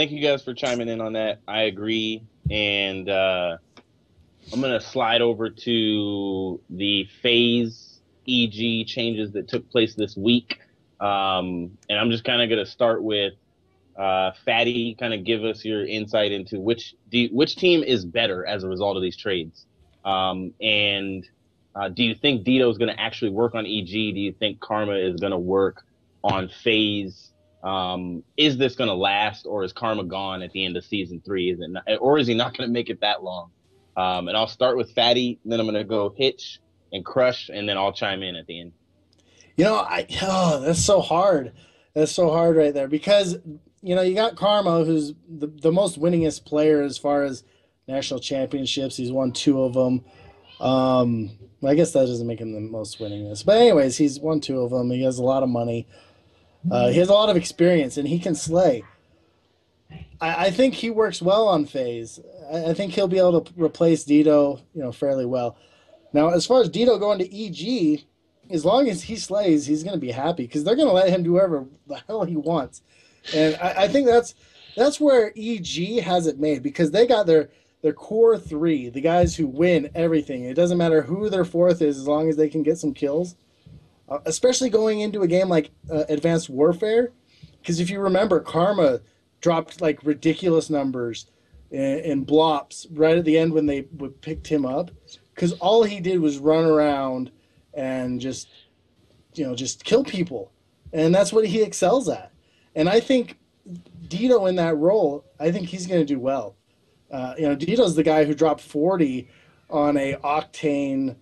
thank you guys for chiming in on that. I agree, and I'm gonna slide over to the FaZe EG changes that took place this week, and I'm just kind of gonna start with Fatty. Kind of give us your insight into which team is better as a result of these trades, and do you think Dito is gonna actually work on EG? Do you think Karma is gonna work on FaZe? Is this gonna last, or is Karma gone at the end of season 3? Is it not, or is he not gonna make it that long? And I'll start with Fatty, then I'm going to go Hitch and Crush, and then I'll chime in at the end. That's so hard. That's so hard right there because, you got Karma, who's the most winningest player as far as national championships. He's won 2 of them. I guess that doesn't make him the most winningest. But anyways, he's won 2 of them. He has a lot of money. He has a lot of experience, and he can slay. I think he works well on FaZe. I think he'll be able to replace Dito, fairly well. Now, as far as Dito going to EG, as long as he slays, he's going to be happy because they're going to let him do whatever the hell he wants. And I think that's where EG has it made because they got their core 3, the guys who win everything. It doesn't matter who their 4th is as long as they can get some kills, especially going into a game like Advanced Warfare. Because if you remember, Karma dropped like ridiculous numbers in blops right at the end when they picked him up, because all he did was run around and just kill people, and that's what he excels at. And I think Dito in that role, I think he's going to do well. Dito's the guy who dropped 40 on a Octane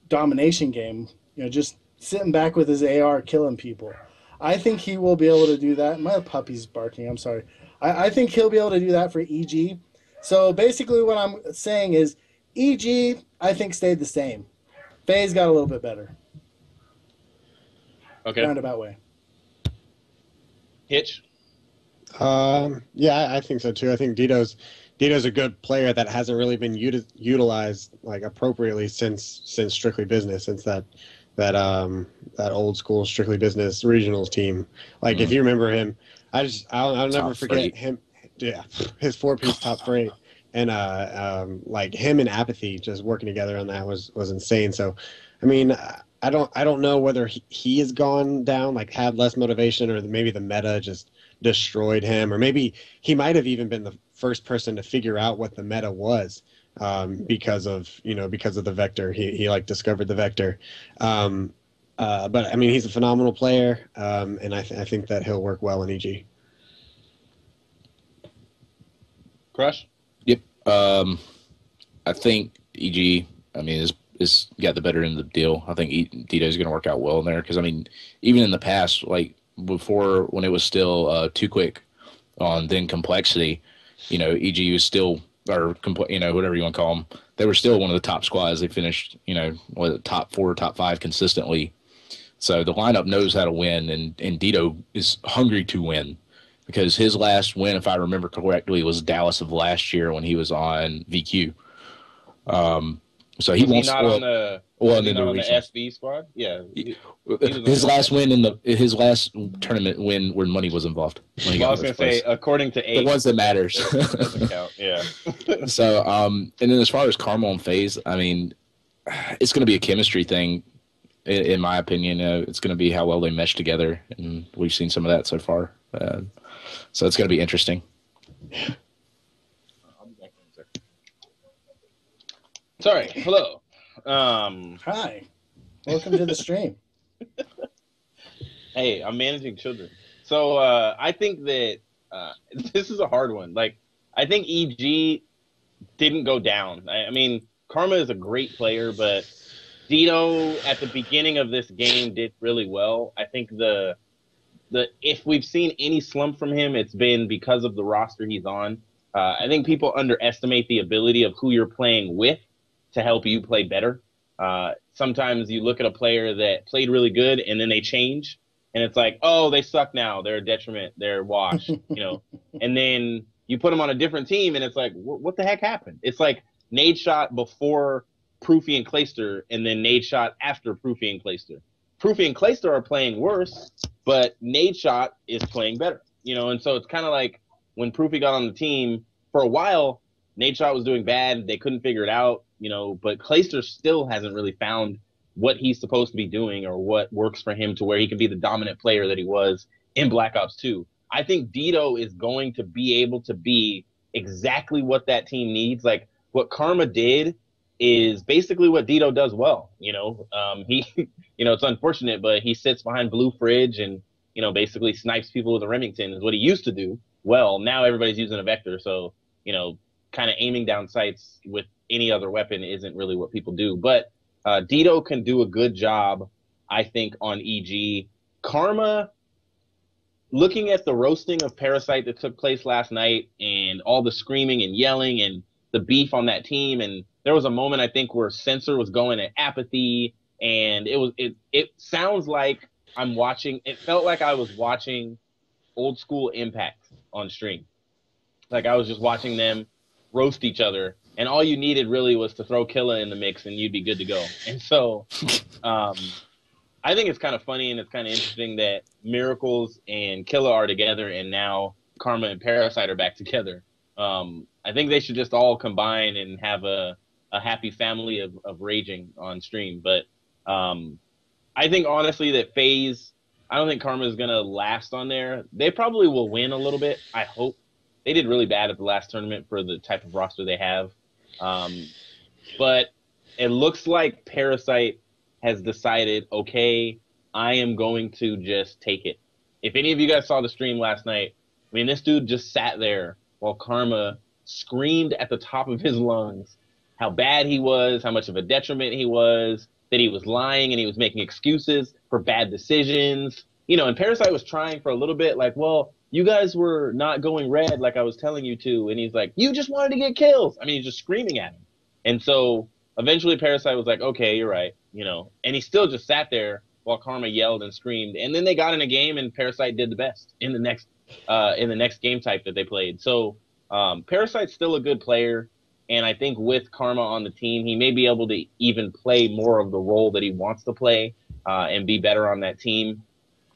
domination game, just sitting back with his AR killing people. I think he will be able to do that. My puppy's barking. I'm sorry. I think he'll be able to do that for EG. So basically what I'm saying is EG, I think, stayed the same. FaZe got a little bit better. Okay. Roundabout way. Hitch? Yeah, I think so too. I think Dito's a good player that hasn't really been utilized like appropriately since Strictly Business, since that old school Strictly Business regionals team. Like if you remember him, I'll never forget him. Yeah, his 4-piece top 3, and like him and Apathy just working together on that was insane. So, I mean, I don't know whether he has gone down, like had less motivation, or maybe the meta just destroyed him, or maybe he might have even been the first person to figure out what the meta was. Because of the vector, he like discovered the vector. But I mean, he's a phenomenal player, and I think that he'll work well in EG. Crush? Yep. I think EG, I mean, is got the better end of the deal. I think Dito's going to work out well in there because, I mean, even in the past, like before when it was still Too Quick on then Complexity, EG was still, or whatever you want to call them, they were still one of the top squads. They finished, top 4, top 5 consistently. So the lineup knows how to win, and Dito is hungry to win because his last win, if I remember correctly, was Dallas of last year when he was on VQ. So he wants on the SV squad. Yeah, his last win his last tournament win where money was involved. I was going to say, according to the ones that matters doesn't count. Yeah. So and then as far as Karma and FaZe, I mean, it's going to be a chemistry thing, in my opinion. It's going to be how well they mesh together, and we've seen some of that so far. So it's going to be interesting. Sorry. Hello. Hi. Welcome to the stream. Hey, I'm managing children. So I think that this is a hard one. Like, I think EG didn't go down. I mean, Karma is a great player, but Dito at the beginning of this game did really well. I think if we've seen any slump from him, it's been because of the roster he's on. I think people underestimate the ability of who you're playing with to help you play better. Sometimes you look at a player that played really good and then they change, and it's like, oh, they suck now. They're a detriment. They're washed, And then you put them on a different team, and it's like, what the heck happened? It's like Nade Shot before Proofy and Clayster, and then Nade Shot after Proofy and Clayster. Proofy and Clayster are playing worse, but Nade Shot is playing better, And so it's kind of like when Proofy got on the team, for a while, Nate Shot was doing bad. They couldn't figure it out, but Clayster still hasn't really found what he's supposed to be doing or what works for him to where he can be the dominant player that he was in Black Ops 2. I think Dito is going to be able to be exactly what that team needs. Like, what Karma did is basically what Dito does well. He, it's unfortunate, but he sits behind Blue Fridge and, basically snipes people with a Remington is what he used to do. Well, now everybody's using a Vector, so, kind of aiming down sights with any other weapon isn't really what people do. But Dito can do a good job, I think, on EG. Karma, looking at the roasting of Parasite that took place last night and all the screaming and yelling and the beef on that team, and there was a moment, I think, where Censor was going at Apathy, and it sounds like it felt like I was watching old school Impact on stream. Like I was just watching them roast each other, and all you needed really was to throw Killa in the mix and you'd be good to go. And so I think it's kind of funny and it's kind of interesting that Miracles and Killa are together and now Karma and Parasite are back together. I think they should just all combine and have a happy family of raging on stream. But I think honestly that FaZe, I don't think Karma is going to last on there. They probably will win a little bit, I hope. They did really bad at the last tournament for the type of roster they have. But it looks like Parasite has decided, okay, I am going to just take it. If any of you guys saw the stream last night, I mean, this dude just sat there while Karma screamed at the top of his lungs how bad he was, how much of a detriment he was, that he was lying and he was making excuses for bad decisions. And Parasite was trying for a little bit, like, well, you guys were not going red like I was telling you to. And he's like, you just wanted to get kills. I mean, he's just screaming at him. And so eventually Parasite was like, okay, you're right. And he still just sat there while Karma yelled and screamed. And then they got in a game and Parasite did the best in the next game type that they played. So Parasite's still a good player. And I think with Karma on the team, he may be able to even play more of the role that he wants to play and be better on that team.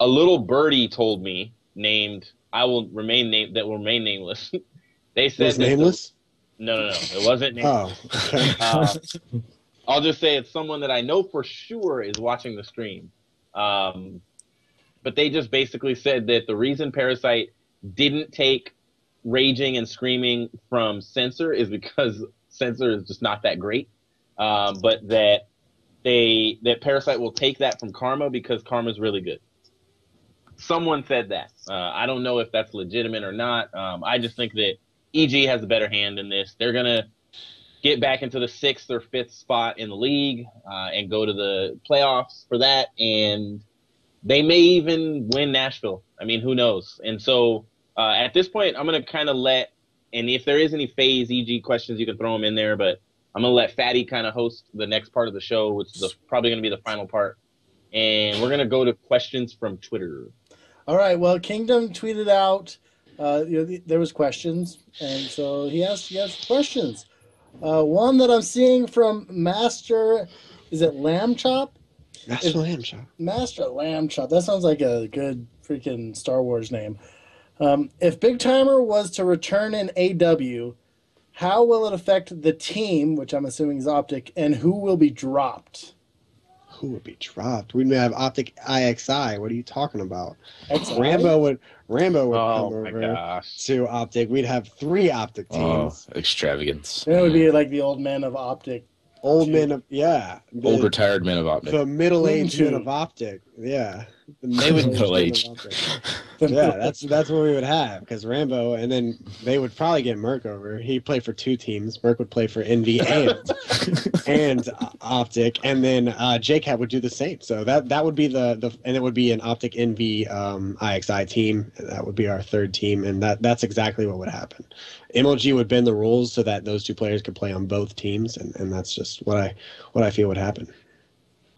A little birdie told me, named, that will remain nameless. They said it's nameless? No, it wasn't nameless. Oh, okay. I'll just say it's someone that I know for sure is watching the stream. But they just basically said that the reason Parasite didn't take raging and screaming from Censor is because Censor is just not that great. But that Parasite will take that from Karma because Karma's really good. Someone said that. I don't know if that's legitimate or not. I just think that EG has a better hand in this. They're going to get back into the 6th or 5th spot in the league and go to the playoffs for that. And they may even win Nashville. I mean, who knows? And so at this point, I'm going to kind of and if there is any FaZe EG questions, you can throw them in there. But I'm going to let Fatty kind of host the next part of the show, which is probably going to be the final part. And we're going to go to questions from Twitter. All right. Well, Kingdom tweeted out there was questions, and so he asked questions. One that I'm seeing from Master, is it Lamb Chop? Lamb Chop. Master Lamb Chop. That sounds like a good freaking Star Wars name. If Big Timer was to return in AW, how will it affect the team, which I'm assuming is Optic, and who will be dropped? Who would be dropped? We'd have Optic IXI. What are you talking about? XI? Rambo would come Oh, over my gosh. to Optic. We'd have 3 Optic teams. Extravagance. Then it would be like the old men of Optic. Old men of Old retired men of Optic. The middle-aged men of Optic. Yeah. They would middle-aged. Yeah, that's what we would have, because Rambo, and then they would probably get Merc over. He'd play for 2 teams. Merc would play for Envy and Optic, and then JCat would do the same. So that would be and it would be an Optic Envy IXI team. That would be our 3rd team, and that's exactly what would happen. MLG would bend the rules so that those 2 players could play on both teams, and that's just what I feel would happen.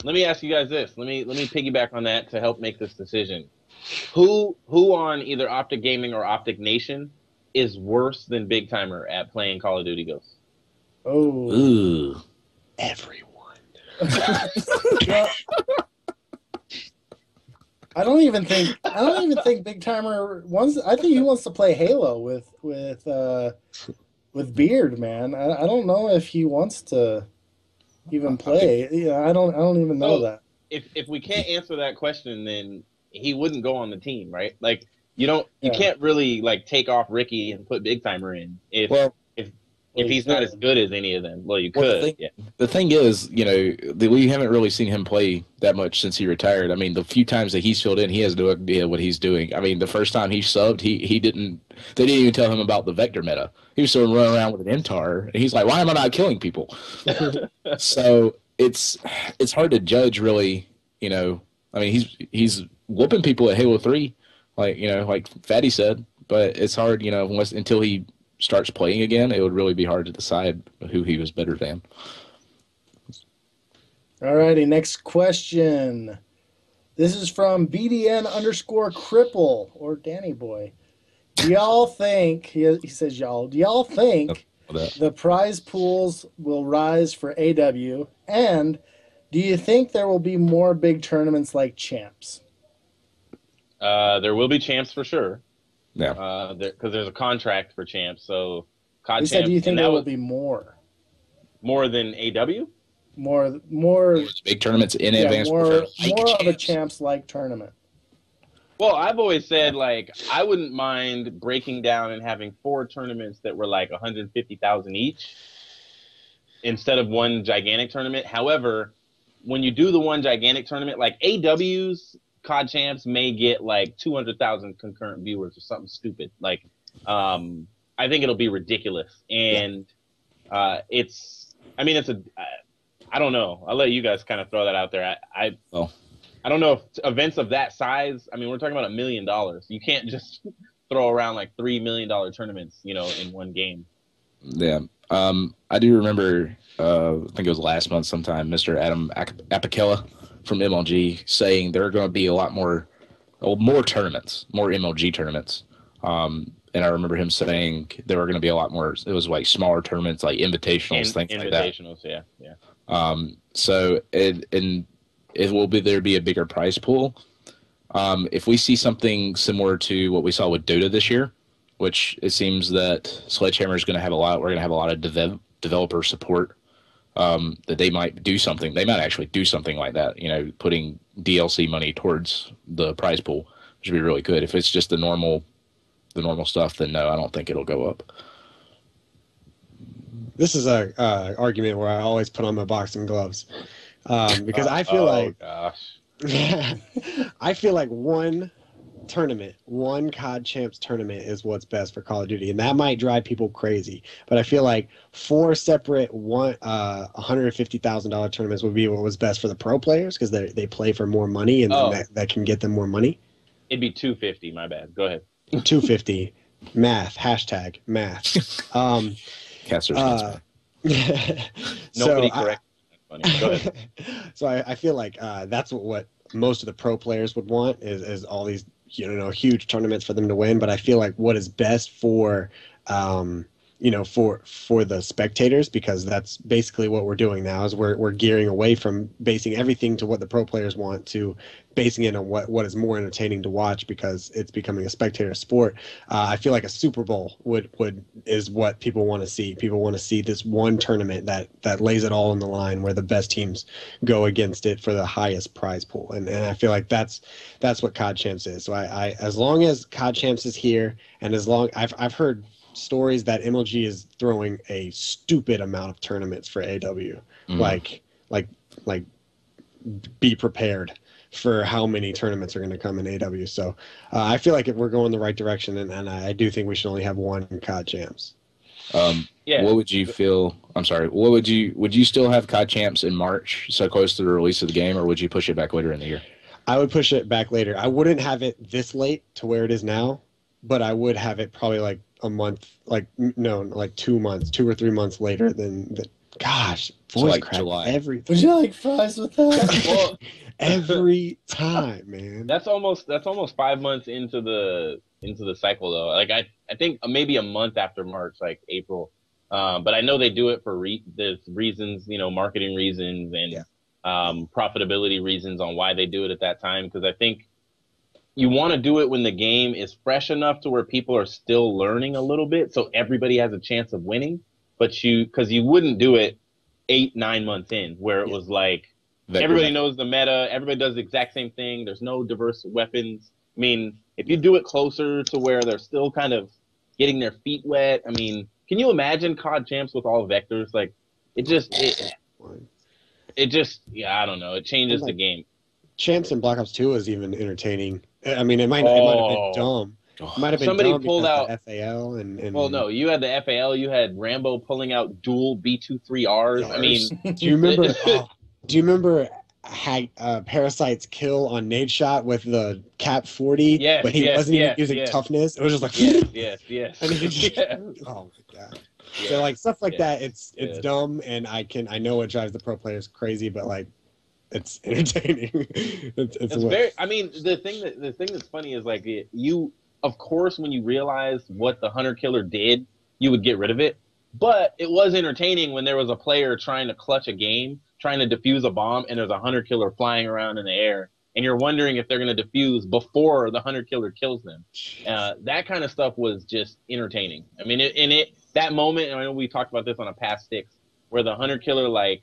Let me ask you guys this. Let me piggyback on that to help make this decision. Who on either Optic Gaming or Optic Nation is worse than Big Timer at playing Call of Duty Ghosts? Oh. Ooh. Everyone. I don't even think Big Timer wants. I think he wants to play Halo with Beard, man. I don't know if he wants to even play. Yeah, I don't even know So that. if we can't answer that question, then he wouldn't go on the team, right? Like you Yeah. can't really like take off Ricky and put Big Timer in Well, if Well, if you he's not as could. good as any of them. Well, you Well, could, yeah. the thing is, we haven't really seen him play that much since he retired. I mean, the few times that he's filled in, he has no idea what he's doing. I mean, the first time he subbed, he didn't. They didn't even tell him about the vector meta. He was still running around with an MTAR, and he's like, "Why am I not killing people?" So it's hard to judge, really. I mean, he's whooping people at Halo 3, like Fatty said. But it's hard, until he starts playing again, it would really be hard to decide who he was better than. All righty, next question. This is from BDN_cripple or Danny Boy. Do y'all think, he says y'all, do y'all think the prize pools will rise for AW? And do you think there will be more big tournaments like Champs? There will be Champs for sure. Yeah. Because there's a contract for Champs, so COD He said, Champs. do you think there will be more? More than AW? More big tournaments in yeah, advance. more Like of a Champs-like tournament. Well, I've always said, like, I wouldn't mind breaking down and having 4 tournaments that were like 150,000 each instead of one gigantic tournament. However, when you do the one gigantic tournament, like AW's COD Champs may get like 200,000 concurrent viewers or something stupid. Like, I think it'll be ridiculous. And it's I don't know. I'll let you guys kind of throw that out there. I don't know if events of that size, I mean, we're talking about $1 million. You can't just throw around like $3 million tournaments, in one game. Yeah. I do remember, I think it was last month sometime, Mr. Adam Apicella from MLG saying there are going to be a lot more tournaments, more MLG tournaments. And I remember him saying there were going to be a lot more, it was like smaller tournaments, like invitationals, things like that. Invitationals, yeah. So it will be a bigger prize pool. If we see something similar to what we saw with Dota this year, which it seems that Sledgehammer is going to have we're going to have a lot of developer support, that they might do something. They might actually do something like that, putting DLC money towards the prize pool, which would be really good. If it's just the normal stuff, then no, I don't think it'll go up. This is a argument where I always put on my boxing gloves, because I feel I feel like one COD Champs tournament is what's best for Call of Duty, and that might drive people crazy. But I feel like 4 separate $150,000 tournaments would be what was best for the pro players, because they play for more money, and that can get them more money. It'd be 250. My bad. Go ahead. 250. Math. #math. Nobody correct. Funny. Go ahead. So I feel like that's what most of the pro players would want is all these huge tournaments for them to win. But I feel like what is best for for the spectators, because that's basically what we're doing now, is we're gearing away from basing everything to what the pro players want to basing it on what is more entertaining to watch, because it's becoming a spectator sport. I feel like a Super Bowl is what people want to see. People want to see this one tournament that lays it all on the line, where the best teams go against it for the highest prize pool. And I feel like that's what COD Champs is. So I as long as COD Champs is here, and as long I've heard stories that MLG is throwing a stupid amount of tournaments for AW. Like be prepared for how many tournaments are going to come in AW. So I feel like we're going the right direction, and I do think we should only have one COD Champs. What would you feel? I'm sorry. Would you still have COD Champs in March, so close to the release of the game, or would you push it back later in the year? I would push it back later. I wouldn't have it this late to where it is now, but I would have it probably like a month, like 2 months, 2 or 3 months later than the. Gosh, voice so like crack July. everything. Would you like fries with that? Well, every time, man. That's almost 5 months into the cycle though. Like I think maybe a month after March, like April. But I know they do it for there's reasons, marketing reasons and profitability reasons on why they do it at that time. Because I think you want to do it when the game is fresh enough to where people are still learning a little bit, so everybody has a chance of winning. But because you wouldn't do it 8-9 months in, where it was like everybody knows the meta, everybody does the exact same thing. There's no diverse weapons. I mean, if you do it closer to where they're still kind of getting their feet wet, I mean, can you imagine COD champs with all vectors? Like, it just I don't know. It changes the game. Champs in Black Ops 2 was even entertaining. I mean, it might have been dumb. It might have been Somebody dumb pulled out FAL and well, no, you had the FAL, you had Rambo pulling out dual B23Rs. I mean, do you remember? Do you remember Parasite's kill on Nade Shot with the Cap 40? Yes, but he wasn't even using toughness. It was just like yes. And he just, oh my god. Yeah. So like stuff like that, it's dumb, and I know it drives the pro players crazy, but like it's entertaining. it's very. I mean, the thing that's funny is like you. Of course, when you realize what the Hunter Killer did, you would get rid of it. But it was entertaining when there was a player trying to clutch a game, trying to defuse a bomb, and there's a Hunter Killer flying around in the air, and you're wondering if they're going to defuse before the Hunter Killer kills them. That kind of stuff was just entertaining. I mean, that moment, and I know we talked about this on a past STiKS, where the Hunter Killer like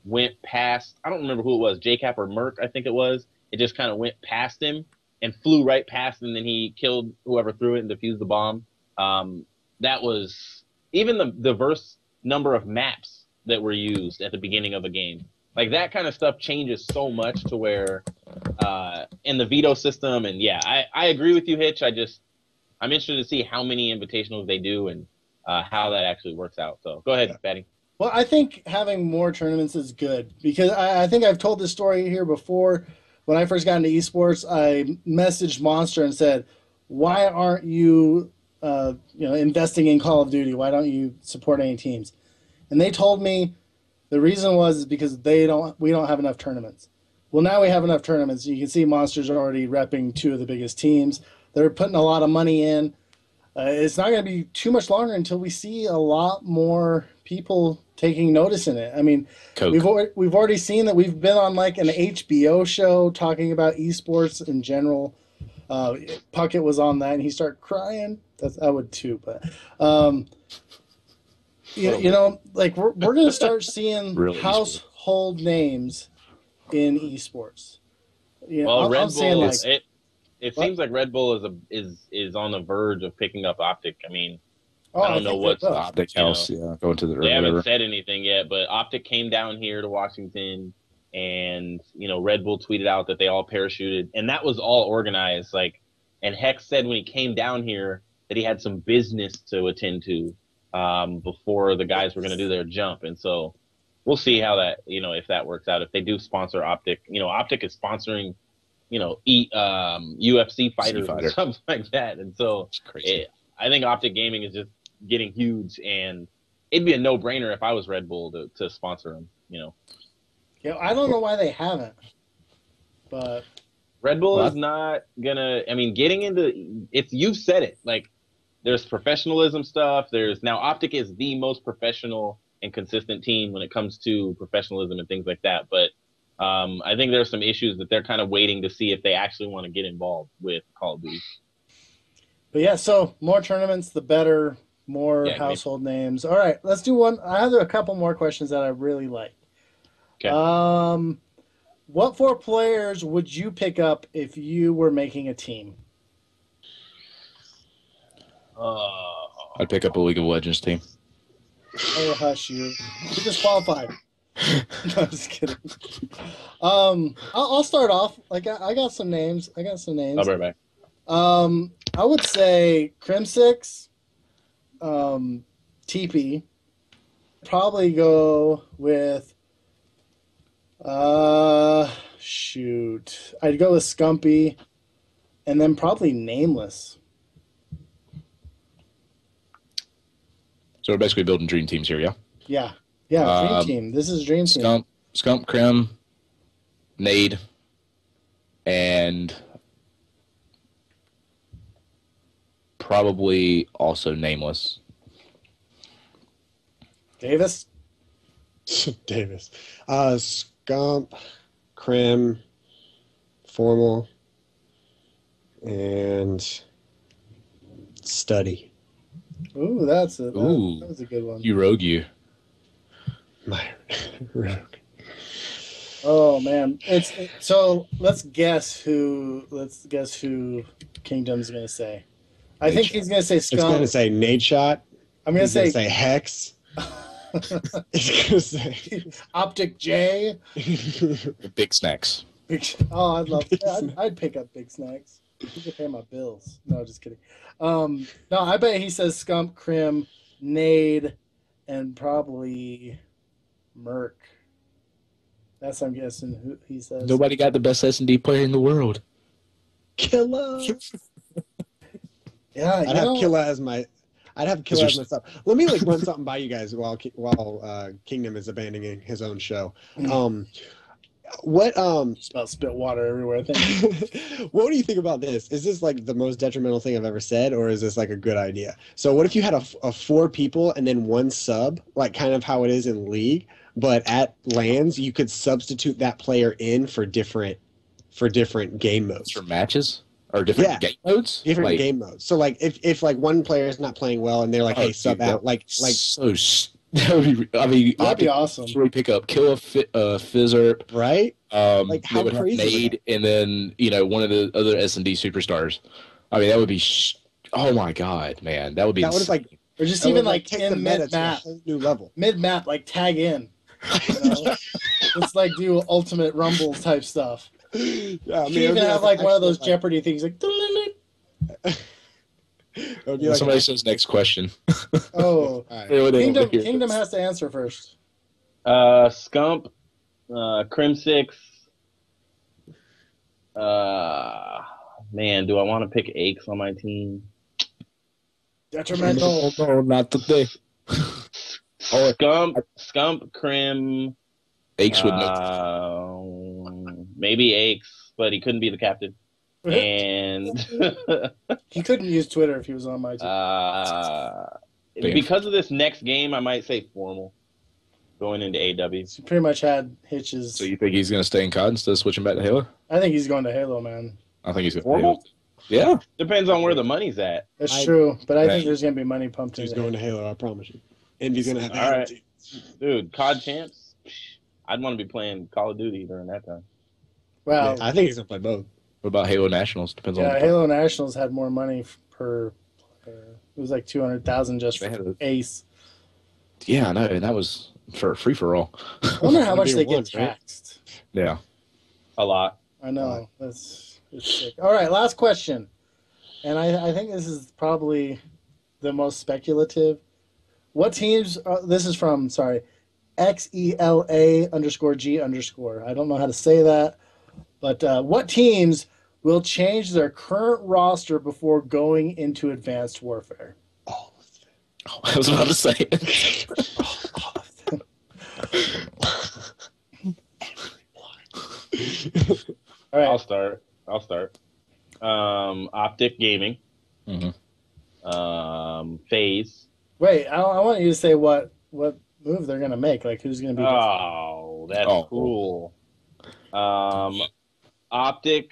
went past, I don't remember who it was, JCap or Merc, I think it was. It just kind of went past him and flew right past him, and then he killed whoever threw it and defused the bomb. That was even the diverse number of maps that were used at the beginning of a game. Like that kind of stuff changes so much to where in the veto system, and yeah, I agree with you, Hitch. I'm interested to see how many invitationals they do and how that actually works out. So go ahead, Patty. Well, I think having more tournaments is good because I think I've told this story here before. When I first got into esports, I messaged Monster and said, "Why aren't you, investing in Call of Duty? Why don't you support any teams?" And they told me the reason was because we don't have enough tournaments. Well, now we have enough tournaments. You can see Monster's already repping 2 of the biggest teams. They're putting a lot of money in. It's not going to be too much longer until we see a lot more people taking notice in it. I mean, we've already seen that we've been on like an HBO show talking about esports in general. Puckett was on that and he started crying. I would too, but like we're going to start seeing really household names in esports. Well, Red Bull, it seems like Red Bull is on the verge of picking up Optic. I mean, I don't know what's the Optic house. Going to the. They haven't said anything yet, but Optic came down here to Washington, and Red Bull tweeted out that they all parachuted, and that was all organized. Like, and Hex said when he came down here that he had some business to attend to before the guys were going to do their jump, and so we'll see how that if that works out. If they do sponsor Optic, Optic is sponsoring. UFC fighters or something like that. And so I think Optic Gaming is just getting huge, and it'd be a no-brainer if I was Red Bull to sponsor them, Yeah, I don't know why they haven't, but Red Bull is not gonna, getting into it's, you've said it, like there's professionalism stuff. Now Optic is the most professional and consistent team when it comes to professionalism and things like that. But I think there's some issues that they're kind of waiting to see if they actually want to get involved with Call of Duty. But yeah, so more tournaments, the better, more household names. All right, let's do one. I have a couple more questions that I really like. Okay. What 4 players would you pick up if you were making a team? I'd pick up a League of Legends team. Oh, hush you. You're disqualified. No, I'm just kidding. I'll start off. Like I got some names. I'll be right back. I would say Crim6, TP. Probably go with shoot. I'd go with Scumpy, and then probably Nameless. So we're basically building dream teams here, yeah? Yeah. Yeah, dream team. This is dream team. Scump, Crim, Nade, and probably also Nameless. Davis? Davis. Scump, Crim, Formal, and study. Ooh, that Ooh. was a good one. You rogue you. My rogue. Oh man, so let's guess who Kingdom's gonna say. I think he's gonna say It's going Skunk. to say Nate Shot. I'm gonna He's going say to say Hex. It's going to say Optic J. Big snacks. Oh, I'd pick up Big Snacks. He could pay my bills. No, just kidding. No, I bet he says Scump, Crim, Nade, and probably Merc. That's I'm guessing who he says. Nobody got the best S&D player in the world. Killa. Yeah, I'd have Killa as my stuff. Let me run something by you guys while Kingdom is abandoning his own show. What Just about spit water everywhere. I think. What do you think about this? Is this like the most detrimental thing I've ever said, or is this like a good idea? So what if you had a 4 people and then 1 sub, like kind of how it is in League, but at LANs you could substitute that player in for different game modes. For matches? Or different game modes? Different game modes. So like if like one player is not playing well and they're like, hey, sub out, like so that would be, I mean, that'd be awesome. We pick up kill a Fizzerp, right? Like how crazy Nade, and then one of the other S&D superstars. I mean, that would be. Oh my god, man, that would be. That would like, or just even like in mid map, new level. Mid map, like tag in. Let's like do ultimate rumble type stuff. Yeah, I mean, you even have like one of those Jeopardy things, like. Somebody says next question. Oh, Kingdom has to answer first. Scump, Crim 6. Man, do I want to pick Aches on my team? Detrimental. No, not today. Scump, Crim. Aches would know. Maybe Aches, but he couldn't be the captain. And he couldn't use Twitter if he was on my team. Because of this next game, I might say Formal going into AW. So he pretty much had hitches. So you think he's going to stay in COD instead of switching back to Halo? I think he's going to Halo, man. I think he's going Formal. Yeah, depends on where the money's at. That's true, but I think there's going to be money pumped in. He's going to Halo, I promise you. And he's going to have all right, dude. COD champs. I'd want to be playing Call of Duty during that time. Well, I think he's going to play both. What about Halo Nationals? Depends on. Yeah, Halo Nationals had more money per. It was like 200,000 just for Ace. Yeah, I know, and that was for free for all. I wonder how much they get taxed. Yeah, a lot. I know it's sick. All right, last question, and I think this is probably the most speculative. What teams? This is from XELA_G_. I don't know how to say that, but what teams will change their current roster before going into Advanced Warfare? Oh, I was about to say it. All right. I'll start. Optic Gaming. Mm-hmm. FaZe. Wait, I want you to say what move they're gonna make. Like who's gonna be? Oh, that's cool. Optic,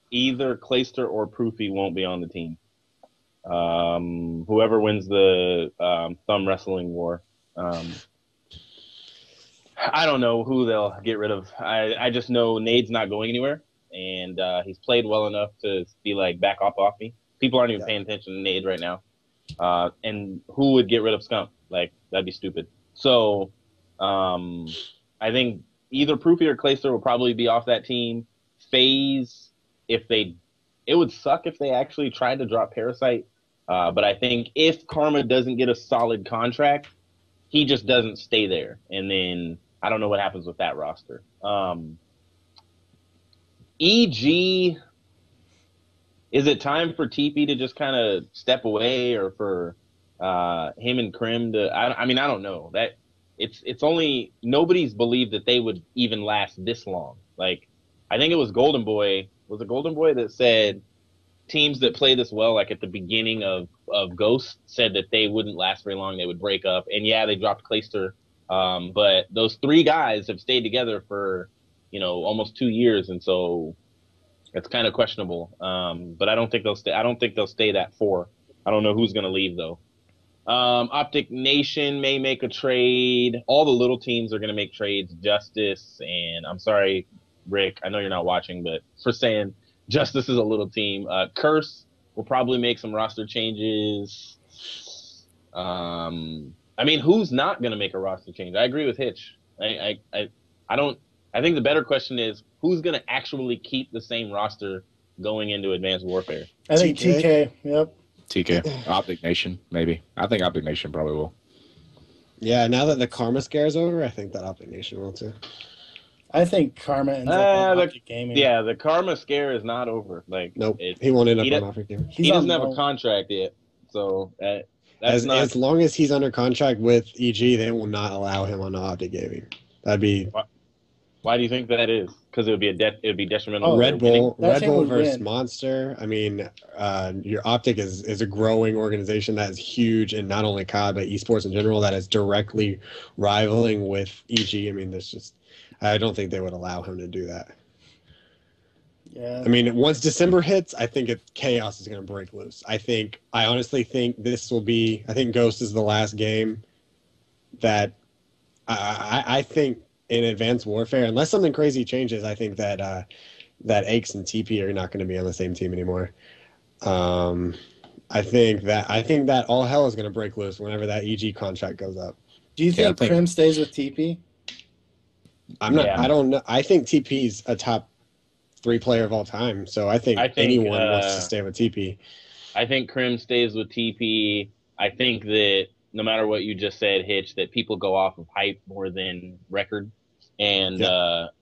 either Clayster or Proofy won't be on the team. Whoever wins the thumb wrestling war. I don't know who they'll get rid of. I just know Nade's not going anywhere, and he's played well enough to be like, back off me. People aren't even paying attention to Nade right now. And who would get rid of Scump? Like, that'd be stupid. So I think either Proofy or Clayster will probably be off that team. FaZe, it would suck if they actually tried to drop Parasite. But I think if Karma doesn't get a solid contract, he just doesn't stay there. And then I don't know what happens with that roster. EG, is it time for TP to just kind of step away, or for him and Crim to? I mean, I don't know. That it's only, nobody's believed that they would even last this long. Like, I think it was Golden Boy. Was it Golden Boy that said teams that play this well, like at the beginning of Ghost, said that they wouldn't last very long. They would break up. And yeah, they dropped Clayster. But those 3 guys have stayed together for, almost 2 years. And so It's kind of questionable. But I don't think they'll stay. I don't think they'll stay that 4. I don't know who's going to leave though. Optic Nation may make a trade. All the little teams are going to make trades. Justice, and I'm sorry, Rick, I know you're not watching, but for saying Justice is a little team. Curse will probably make some roster changes. I mean, who's not going to make a roster change? I agree with Hitch. I don't. I think the better question is who's going to actually keep the same roster going into Advanced Warfare. I think TK. Yep. TK, Optic Nation, maybe. I think Optic Nation probably will. Yeah, now that the Karma scare is over, I think that Optic Nation will too. I think Karma ends up on Optic Gaming. Yeah, the Karma scare is not over. Like, nope, he won't end up on Optic Gaming. He doesn't have a contract yet, so as long as he's under contract with EG, they will not allow him on Optic Gaming. That'd be. Why do you think that is? Because it would be detrimental. Oh, Red Bull versus Monster. I mean, your Optic is a growing organization that is huge in not only COD but esports in general. That is directly rivaling with EG. I mean, I don't think they would allow him to do that. Yeah. I mean, once December hits, I think chaos is going to break loose. I honestly think this will be. I think Ghost is the last game that I think. In Advanced Warfare, unless something crazy changes, I think that AIKS and TP are not going to be on the same team anymore. I think that all hell is going to break loose whenever that EG contract goes up. Do you think Crim stays with TP? I'm not. Yeah. I don't know. I think TP's a top 3 player of all time. So I think anyone wants to stay with TP. I think Crim stays with TP. I think that no matter what you just said, Hitch, that people go off of hype more than record. And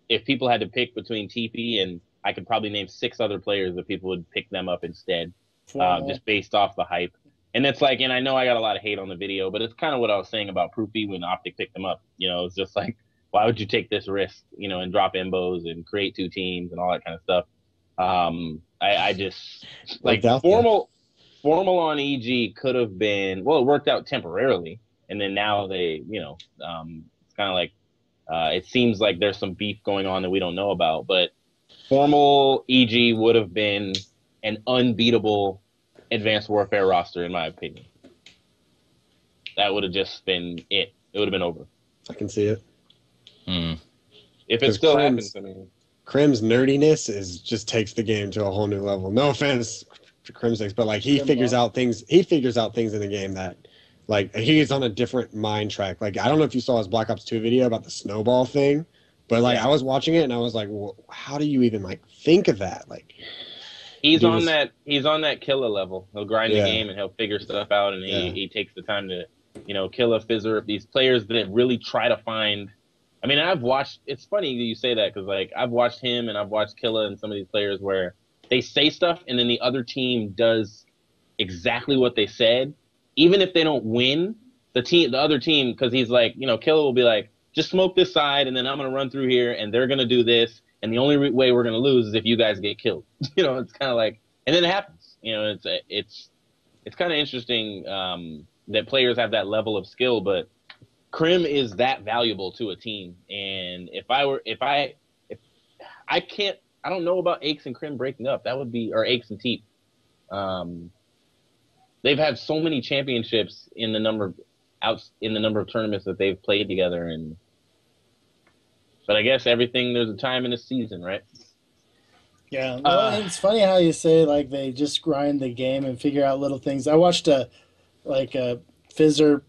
if people had to pick between TP and I could probably name 6 other players that people would pick them up instead, just based off the hype. And it's like, and I know I got a lot of hate on the video, but it's kind of what I was saying about Proofy when Optic picked them up. You know, it's just like, why would you take this risk, you know, and drop Embos and create 2 teams and all that kind of stuff? I just like formal on EG could have been, well, it worked out temporarily. And then now they, you know, it's kind of like, it seems like there's some beef going on that we don't know about, but formal EG would have been an unbeatable Advanced Warfare roster, in my opinion. That would have just been it. It would have been over. I can see it. If it still happens, I mean. Crim's nerdiness just takes the game to a whole new level. No offense to Crim's, but like he figures out things in the game that. Like, he's on a different mind track. Like, I don't know if you saw his Black Ops 2 video about the snowball thing, but, like, I was watching it, and I was like, well, how do you even, like, think of that? Like, he's on that killer level. He'll grind the game, and he'll figure stuff out, and he takes the time to, you know, kill a fizzer. These players that really try to find... I mean, it's funny that you say that, because, like, I've watched him, and I've watched Killa and some of these players where they say stuff, and then the other team does exactly what they said. Even if they don't win, the other team, because he's like, you know, Killer will be like, just smoke this side, and then I'm going to run through here, and they're going to do this, and the only way we're going to lose is if you guys get killed. You know, it's kind of like, and then it happens. You know, it's kind of interesting that players have that level of skill, but Crim is that valuable to a team. And I don't know about AIKS and Crim breaking up. That would be, or AIKS and Teep. They've had so many championships in the number of tournaments that they've played together, but I guess there's a time in a season, right? Yeah, well, it's funny how you say like they just grind the game and figure out little things. I watched a Fizzer,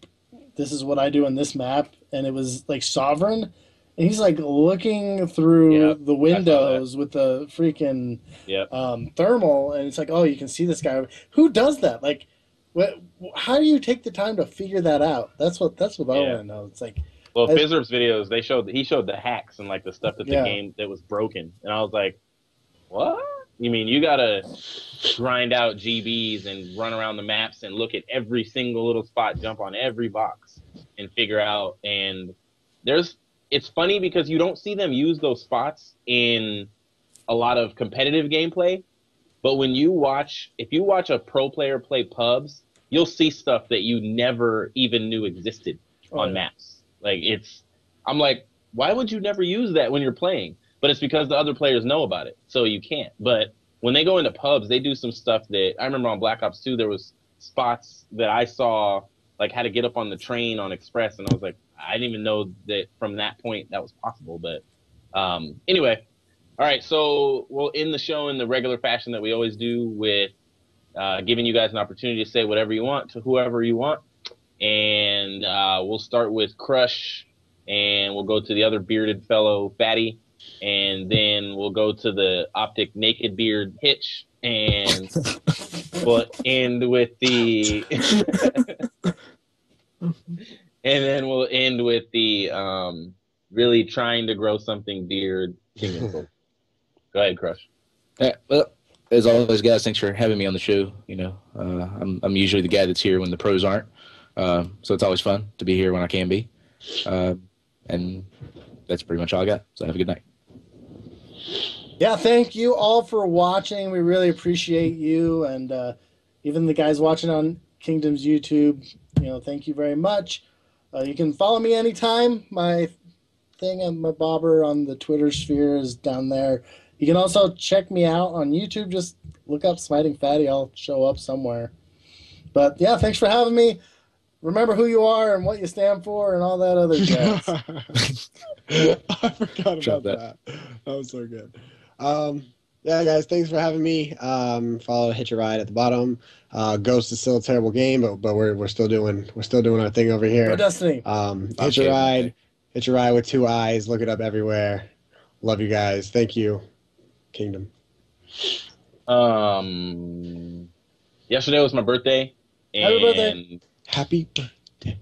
this is what I do in this map, and it was like Sovereign, and he's like looking through the windows with the freaking thermal, and it's like, oh, you can see this guy. Who does that? Like, how do you take the time to figure that out? That's what I want to know. It's like, well, Fizzer's videos, he showed the hacks and like the stuff that the game that was broken, and I was like, what? You mean you gotta grind out GBs and run around the maps and look at every single little spot, jump on every box, and figure out? And it's funny because you don't see them use those spots in a lot of competitive gameplay. But if you watch a pro player play pubs, you'll see stuff that you never even knew existed on maps. Like I'm like, why would you never use that when you're playing? but it's because the other players know about it, so you can't. But when they go into pubs, they do some stuff that I remember on Black Ops 2. There was spots that I saw like how to get up on the train on Express, and I was like, I didn't even know that from that point that was possible. But anyway, all right, so we'll end the show in the regular fashion that we always do with giving you guys an opportunity to say whatever you want to whoever you want, and we'll start with Crush, and we'll go to the other bearded fellow, Fatty, and then we'll go to the Optic Naked Beard, Hitch, and we'll end with the and then we'll end with the really trying to grow something beard, Kingdom. Go ahead, Crush. Well, as always, guys, thanks for having me on the show. You know, I'm usually the guy that's here when the pros aren't, so it's always fun to be here when I can be. And that's pretty much all I got. So have a good night. Yeah, thank you all for watching. We really appreciate you, and even the guys watching on Kingdom's YouTube. You know, thank you very much. You can follow me anytime. My thing, my bobber on the Twitter sphere is down there. You can also check me out on YouTube. Just look up Smiting Fatty. I'll show up somewhere. But yeah, thanks for having me. Remember who you are and what you stand for and all that other jazz. I forgot about that. That was so good. Yeah, guys, thanks for having me. Follow Hitch a Ride at the bottom. Ghost is still a terrible game, but we're still doing our thing over here. Go Destiny. Hitch a Ride, Hitch a Ride with 2 eyes. Look it up everywhere. Love you guys. Thank you, Kingdom. Yesterday was my birthday. Happy birthday. Happy birthday.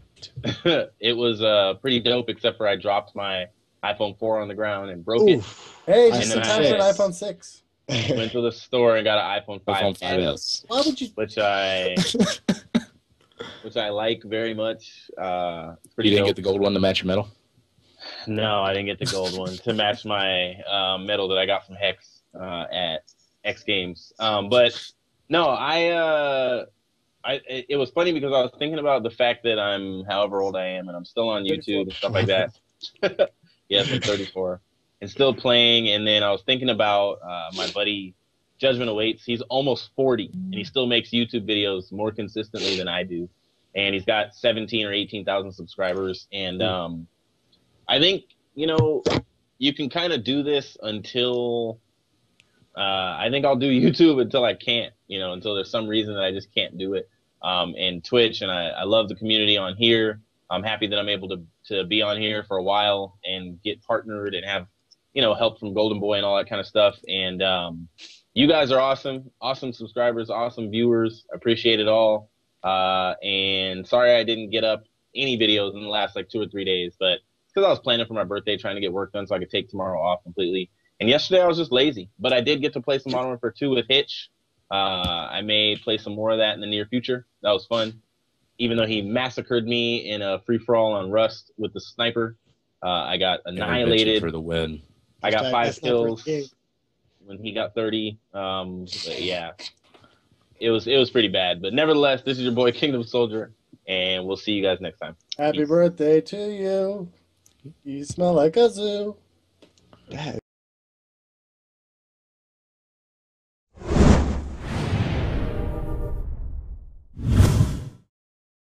It was pretty dope, except for I dropped my iPhone 4 on the ground and broke it. Hey, just in time for an iPhone 6. Went to the store and got an iPhone 5S. Why would you? Which I like very much. It's pretty You didn't dope. get the gold one to match your medal? No, I didn't get the gold one to match my medal that I got from Hex at X Games. But no, it was funny because I was thinking about the fact that I'm however old I am and I'm still on YouTube and stuff like that. Yes, I'm 34 and still playing. And then I was thinking about my buddy Judgment Awaits. He's almost 40 and he still makes YouTube videos more consistently than I do. And he's got 17 or 18,000 subscribers. And I think, you know, you can kind of do this until I think I'll do YouTube until I can't, you know, until there's some reason that I just can't do it. And Twitch, and I love the community on here. I'm happy that I'm able to be on here for a while and get partnered and have, you know, help from Golden Boy and all that kind of stuff. And you guys are awesome, awesome subscribers, awesome viewers. I appreciate it all. And sorry I didn't get up any videos in the last like 2 or 3 days, but it's because I was planning for my birthday, trying to get work done so I could take tomorrow off completely. And yesterday I was just lazy, but I did get to play some Modern Warfare 2 with Hitch. I may play some more of that in the near future. That was fun. Even though he massacred me in a free-for-all on Rust with the sniper, I got annihilated. For the win. I got 5 kills when he got 30. But yeah, it was pretty bad. But nevertheless, this is your boy Kingdom Soldier, and we'll see you guys next time. Happy birthday to you. You smell like a zoo.